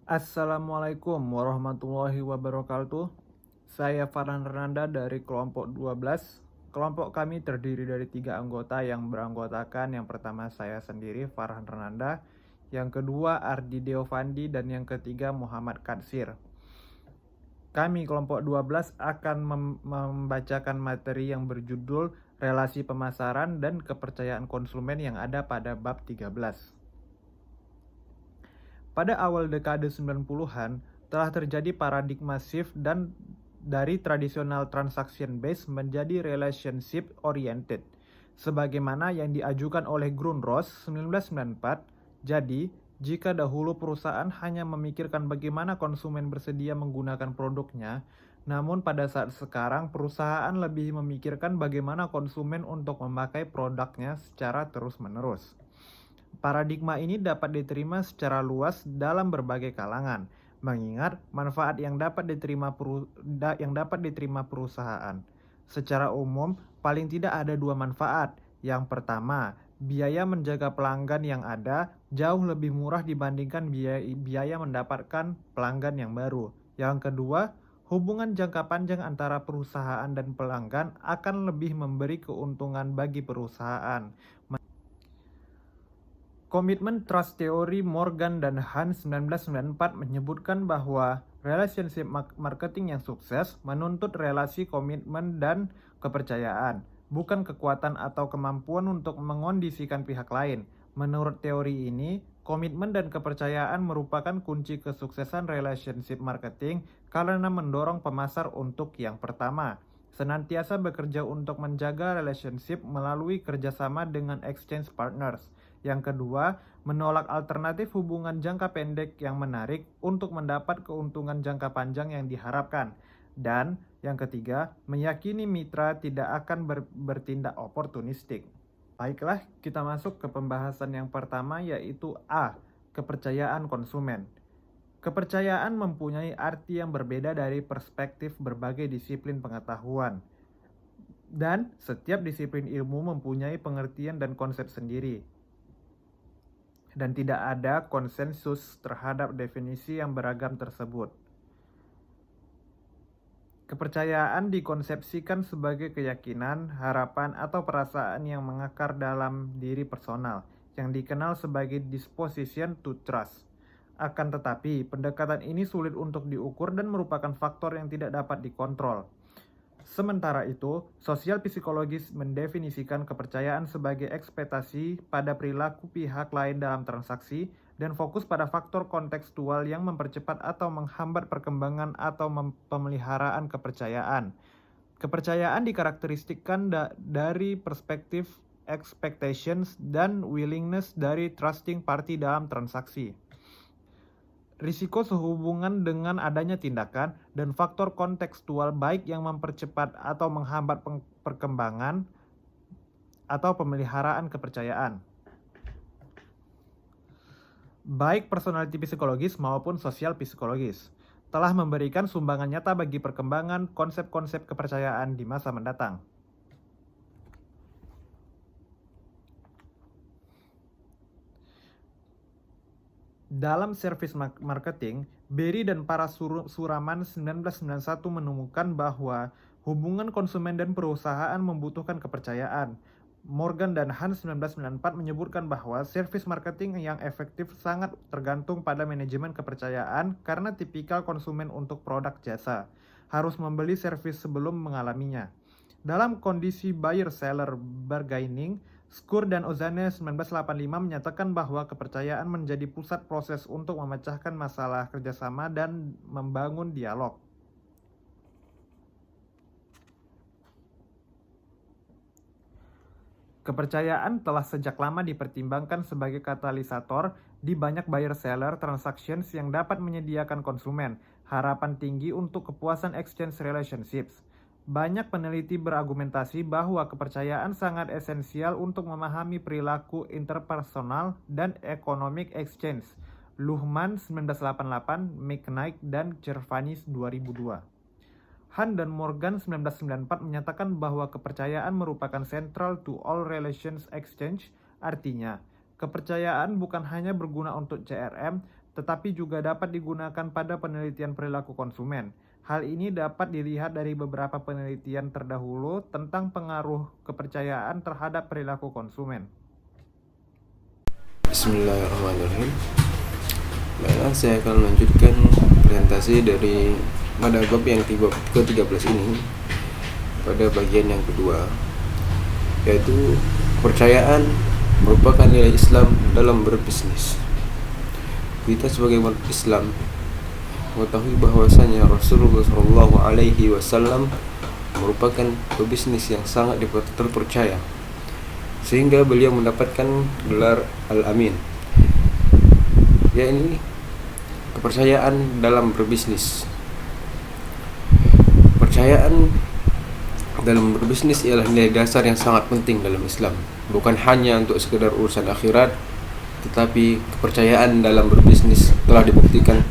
Assalamualaikum warahmatullahi wabarakatuh. Saya Farhan Renanda dari kelompok 12. Kelompok kami terdiri dari 3 anggota yang beranggotakan. Yang pertama saya sendiri, Farhan Renanda. Yang kedua, Ardi Deovandi. Dan yang ketiga, Muhammad Katsir. Kami kelompok 12 akan membacakan materi yang berjudul Relasi Pemasaran dan Kepercayaan Konsumen yang ada pada bab 13. Pada awal dekade 90-an, telah terjadi paradigma shift dan dari tradisional transaction based menjadi relationship oriented, sebagaimana yang diajukan oleh Grunross 1994. Jadi, jika dahulu perusahaan hanya memikirkan bagaimana konsumen bersedia menggunakan produknya, namun pada saat sekarang perusahaan lebih memikirkan bagaimana konsumen untuk memakai produknya secara terus-menerus. Paradigma ini dapat diterima secara luas dalam berbagai kalangan, mengingat manfaat yang dapat diterima perusahaan. Secara umum, paling tidak ada 2 manfaat. Yang pertama, biaya menjaga pelanggan yang ada jauh lebih murah dibandingkan biaya mendapatkan pelanggan yang baru. Yang kedua, hubungan jangka panjang antara perusahaan dan pelanggan akan lebih memberi keuntungan bagi perusahaan. Komitmen Trust Theory Morgan dan Hans 1994 menyebutkan bahwa relationship marketing yang sukses menuntut relasi komitmen dan kepercayaan, bukan kekuatan atau kemampuan untuk mengondisikan pihak lain. Menurut teori ini, komitmen dan kepercayaan merupakan kunci kesuksesan relationship marketing karena mendorong pemasar untuk yang pertama, senantiasa bekerja untuk menjaga relationship melalui kerjasama dengan exchange partners. Yang kedua, menolak alternatif hubungan jangka pendek yang menarik untuk mendapat keuntungan jangka panjang yang diharapkan. Dan yang ketiga, meyakini mitra tidak akan bertindak oportunistik. Baiklah, kita masuk ke pembahasan yang pertama, yaitu A. Kepercayaan konsumen. Kepercayaan mempunyai arti yang berbeda dari perspektif berbagai disiplin pengetahuan. Dan setiap disiplin ilmu mempunyai pengertian dan konsep sendiri. Dan tidak ada konsensus terhadap definisi yang beragam tersebut. Kepercayaan dikonsepsikan sebagai keyakinan, harapan, atau perasaan yang mengakar dalam diri personal, yang dikenal sebagai disposition to trust. Akan tetapi, pendekatan ini sulit untuk diukur dan merupakan faktor yang tidak dapat dikontrol. Sementara itu, sosial psikologis mendefinisikan kepercayaan sebagai ekspektasi pada perilaku pihak lain dalam transaksi dan fokus pada faktor kontekstual yang mempercepat atau menghambat perkembangan atau pemeliharaan kepercayaan. Kepercayaan dikarakteristikkan dari perspektif expectations dan willingness dari trusting party dalam transaksi. Risiko sehubungan dengan adanya tindakan dan faktor kontekstual baik yang mempercepat atau menghambat perkembangan atau pemeliharaan kepercayaan. Baik personality psikologis maupun sosial psikologis telah memberikan sumbangan nyata bagi perkembangan konsep-konsep kepercayaan di masa mendatang. Dalam service marketing, Berry dan para suraman 1991 menemukan bahwa hubungan konsumen dan perusahaan membutuhkan kepercayaan. Morgan dan Hans 1994 menyebutkan bahwa service marketing yang efektif sangat tergantung pada manajemen kepercayaan karena tipikal konsumen untuk produk jasa harus membeli servis sebelum mengalaminya. Dalam kondisi buyer-seller bargaining, Skur dan Ozane 1985 menyatakan bahwa kepercayaan menjadi pusat proses untuk memecahkan masalah kerjasama dan membangun dialog. Kepercayaan telah sejak lama dipertimbangkan sebagai katalisator di banyak buyer-seller transactions yang dapat menyediakan konsumen harapan tinggi untuk kepuasan exchange relationships. Banyak peneliti berargumentasi bahwa kepercayaan sangat esensial untuk memahami perilaku interpersonal dan economic exchange. Luhmann 1988, McKnight, dan Cervanis 2002. Han dan Morgan 1994 menyatakan bahwa kepercayaan merupakan central to all relations exchange, artinya kepercayaan bukan hanya berguna untuk CRM, tetapi juga dapat digunakan pada penelitian perilaku konsumen. Hal ini dapat dilihat dari beberapa penelitian terdahulu tentang pengaruh kepercayaan terhadap perilaku konsumen. Bismillahirrahmanirrahim. Baiklah, saya akan melanjutkan presentasi dari mada bab yang ke-13 ini pada bagian yang kedua, yaitu kepercayaan merupakan nilai Islam dalam berbisnis. Kita sebagai umat Islam mengetahui bahwasanya Rasulullah SAW merupakan pebisnis yang sangat terpercaya, sehingga beliau mendapatkan gelar Al-Amin, yakni kepercayaan dalam berbisnis. Kepercayaan dalam berbisnis ialah nilai dasar yang sangat penting dalam Islam, bukan hanya untuk sekedar urusan akhirat, tetapi kepercayaan dalam berbisnis telah dibuktikan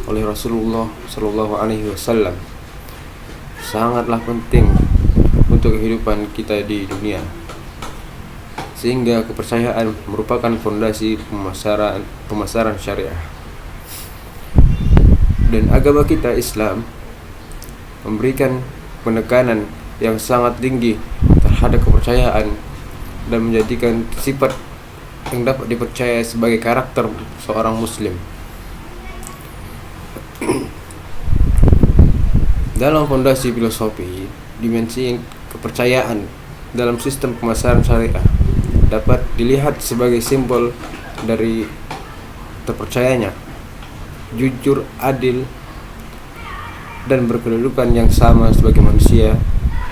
oleh Rasulullah SAW sangatlah penting untuk kehidupan kita di dunia, sehingga kepercayaan merupakan fondasi pemasaran syariah. Dan agama kita Islam memberikan penekanan yang sangat tinggi terhadap kepercayaan dan menjadikan sifat yang dapat dipercaya sebagai karakter seorang muslim. Dalam fondasi filosofi, dimensi kepercayaan dalam sistem pemasaran syariah dapat dilihat sebagai simbol dari terpercayanya, jujur, adil, dan berkedudukan yang sama sebagai manusia,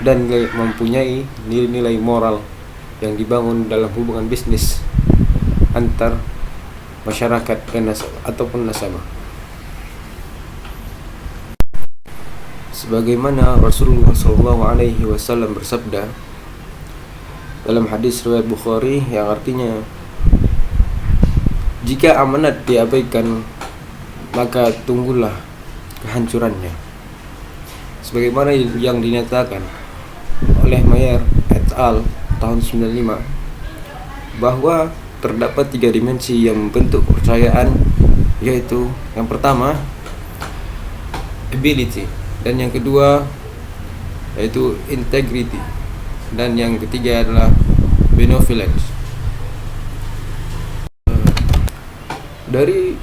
dan mempunyai nilai-nilai moral yang dibangun dalam hubungan bisnis antar masyarakat ataupun nasabah. Sebagaimana Rasulullah SAW bersabda dalam hadis riwayat Bukhari yang artinya, jika amanat diabaikan maka tunggulah kehancurannya. Sebagaimana yang dinyatakan oleh Mayer et al. Tahun 95, bahwa terdapat 3 dimensi yang membentuk kepercayaan, yaitu yang pertama ability, dan yang kedua yaitu integrity, dan yang ketiga adalah benevolence. Dari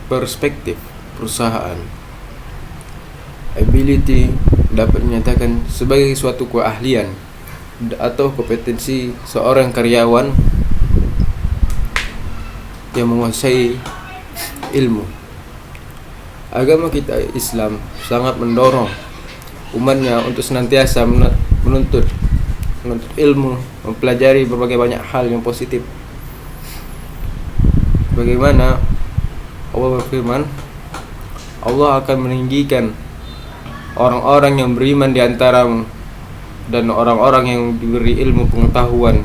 perspektif perusahaan, ability dapat dinyatakan sebagai suatu keahlian atau kompetensi seorang karyawan yang menguasai ilmu. Agama kita Islam sangat mendorong umatnya untuk senantiasa menuntut ilmu, mempelajari berbagai banyak hal yang positif. Bagaimana Allah berfirman, Allah akan meninggikan orang-orang yang beriman di antaramu dan orang-orang yang diberi ilmu pengetahuan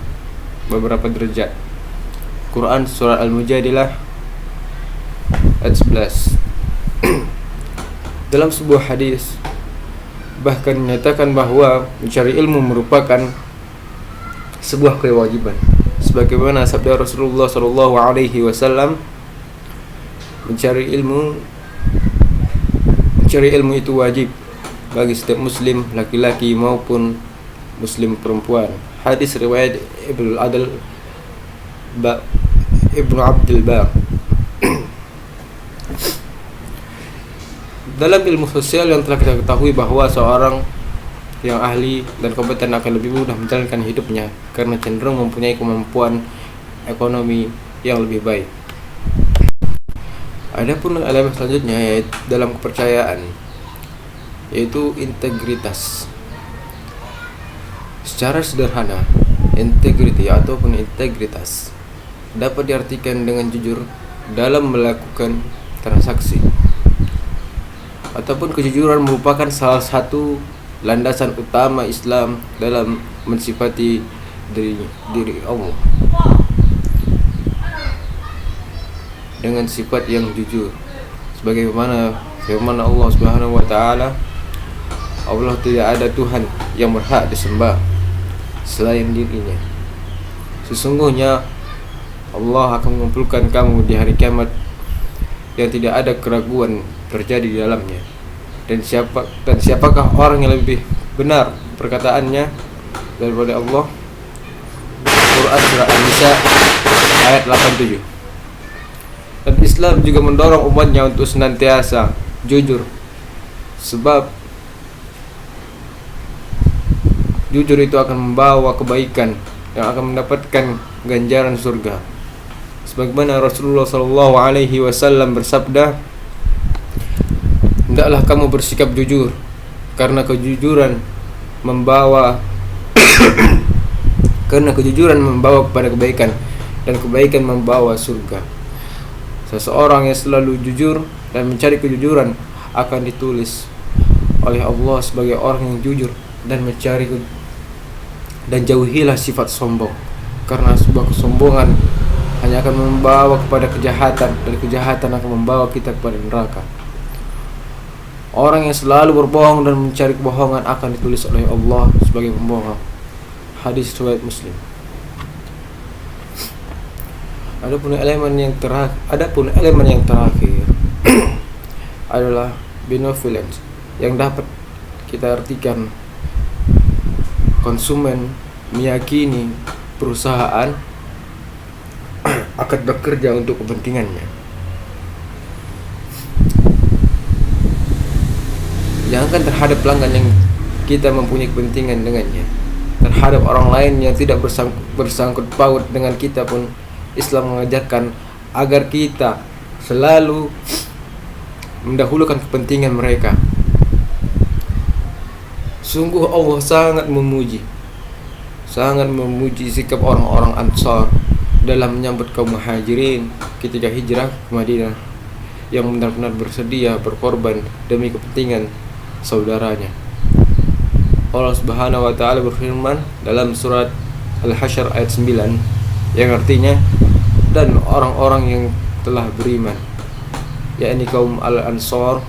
beberapa derajat. Quran surah Al-Mujadilah ayat 11. Dalam sebuah hadis bahkan menyatakan bahwa mencari ilmu merupakan sebuah kewajiban. Sebagaimana sabda Rasulullah SAW, mencari ilmu itu wajib bagi setiap muslim laki-laki maupun muslim perempuan. Hadis riwayat Ibnu Abdul Bar. Dalam ilmu sosial yang telah kita ketahui bahwa seorang yang ahli dan kompeten akan lebih mudah menjalankan hidupnya karena cenderung mempunyai kemampuan ekonomi yang lebih baik. Adapun elemen selanjutnya yaitu dalam kepercayaan, yaitu integritas. Secara sederhana, integrity ataupun integritas dapat diartikan dengan jujur dalam melakukan transaksi, ataupun kejujuran merupakan salah satu landasan utama Islam dalam mensifati diri Allah dengan sifat yang jujur. Sebagaimana firman Allah Subhanahu wa taala, Allah tidak ada Tuhan yang berhak disembah selain dirinya. Sesungguhnya Allah akan mengumpulkan kamu di hari kiamat yang tidak ada keraguan terjadi di dalamnya. Dan siapakah orang yang lebih benar perkataannya daripada Allah? Quran surah An-Nisa ayat 87. Dan Islam juga mendorong umatnya untuk senantiasa jujur, sebab jujur itu akan membawa kebaikan yang akan mendapatkan ganjaran surga. Sebagaimana Rasulullah SAW bersabda, hendaklah kamu bersikap jujur, karena kejujuran membawa kepada kebaikan, dan kebaikan membawa surga. Seseorang yang selalu jujur dan mencari kejujuran akan ditulis oleh Allah sebagai orang yang jujur dan jauhilah sifat sombong, karena sebuah kesombongan hanya akan membawa kepada kejahatan, dan kejahatan akan membawa kita kepada neraka. Orang yang selalu berbohong dan mencari kebohongan akan ditulis oleh Allah sebagai pembohong. Hadis riwayat Muslim. Adapun elemen yang terakhir adalah benevolence, yang dapat kita artikan konsumen meyakini perusahaan akan bekerja untuk kepentingannya. Jangankan terhadap pelanggan yang kita mempunyai kepentingan dengannya, terhadap orang lain yang tidak bersangkut paut dengan kita pun Islam mengajarkan agar kita selalu mendahulukan kepentingan mereka. Sungguh Allah sangat memuji sikap orang-orang Ansar dalam menyambut kaum Muhajirin ketika hijrah ke Madinah, yang benar-benar bersedia berkorban demi kepentingan saudaranya. Allah Subhanahu wa taala berfirman dalam surat Al-Hasyr ayat 9, yang artinya, dan orang-orang yang telah beriman, yakni kaum Al-Ansar,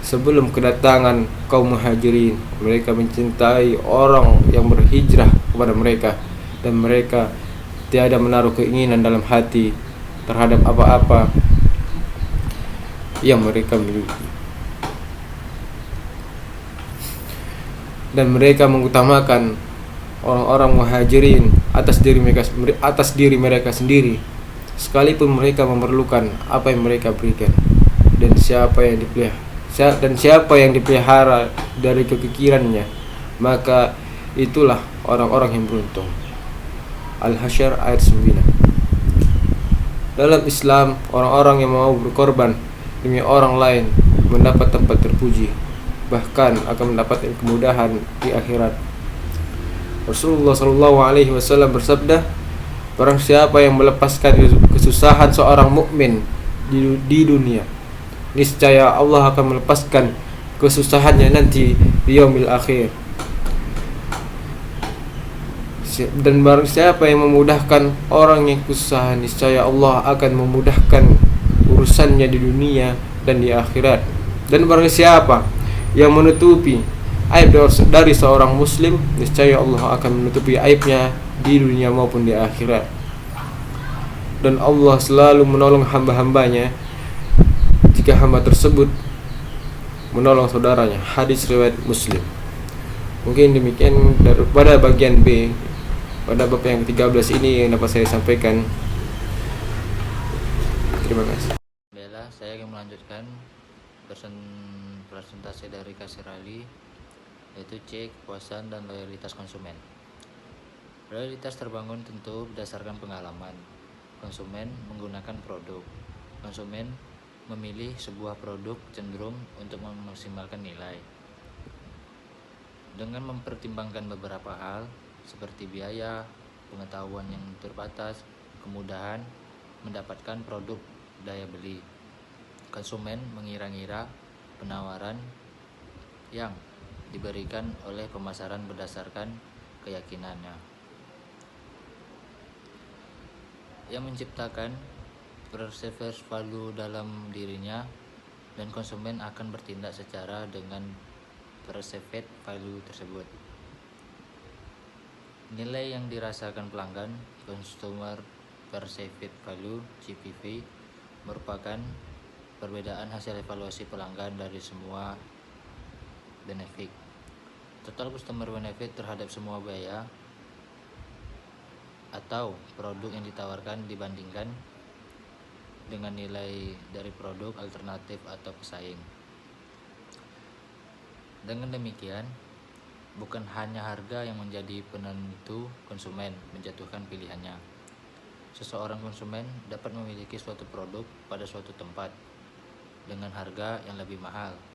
sebelum kedatangan kaum Muhajirin, mereka mencintai orang yang berhijrah kepada mereka, dan mereka tiada menaruh keinginan dalam hati terhadap apa-apa yang mereka miliki. Dan mereka mengutamakan orang-orang Muhajirin atas diri mereka sendiri, sekalipun mereka memerlukan apa yang mereka berikan. Dan siapa yang dipelihara dari kekikirannya, maka itulah orang-orang yang beruntung. Al-Hasyr ayat 9. Dalam Islam, orang-orang yang mau berkorban demi orang lain mendapat tempat terpuji, bahkan akan mendapatkan kemudahan di akhirat. Rasulullah SAW bersabda, barang siapa yang melepaskan kesusahan seorang mukmin di dunia, niscaya Allah akan melepaskan kesusahannya nanti di yaumil akhir. Dan barang siapa yang memudahkan orang yang kesusahan, niscaya Allah akan memudahkan urusannya di dunia dan di akhirat. Dan barang siapa yang menutupi aib dari seorang muslim, niscaya Allah akan menutupi aibnya di dunia maupun di akhirat. Dan Allah selalu menolong hamba-hambanya jika hamba tersebut menolong saudaranya. Hadis riwayat Muslim. Mungkin demikian daripada bagian B pada bab yang ke-13 ini yang dapat saya sampaikan. Terima kasih. Baiklah, saya akan melanjutkan presentasi dari Kasir Ali, yaitu C, kepuasan dan loyalitas konsumen. Loyalitas terbangun tentu berdasarkan pengalaman. Konsumen menggunakan produk. Konsumen memilih sebuah produk cenderung untuk memaksimalkan nilai. Dengan mempertimbangkan beberapa hal seperti biaya, pengetahuan yang terbatas, kemudahan mendapatkan produk, daya beli, konsumen mengira-ngira penawaran yang diberikan oleh pemasaran berdasarkan keyakinannya, yang menciptakan perceived value dalam dirinya, dan konsumen akan bertindak secara dengan perceived value tersebut. Nilai yang dirasakan pelanggan, consumer perceived value (CPV), merupakan perbedaan hasil evaluasi pelanggan dari semua benefit. Total customer benefit terhadap semua biaya atau produk yang ditawarkan dibandingkan dengan nilai dari produk alternatif atau pesaing. Dengan demikian, bukan hanya harga yang menjadi penentu konsumen menjatuhkan pilihannya. Seseorang konsumen dapat memiliki suatu produk pada suatu tempat dengan harga yang lebih mahal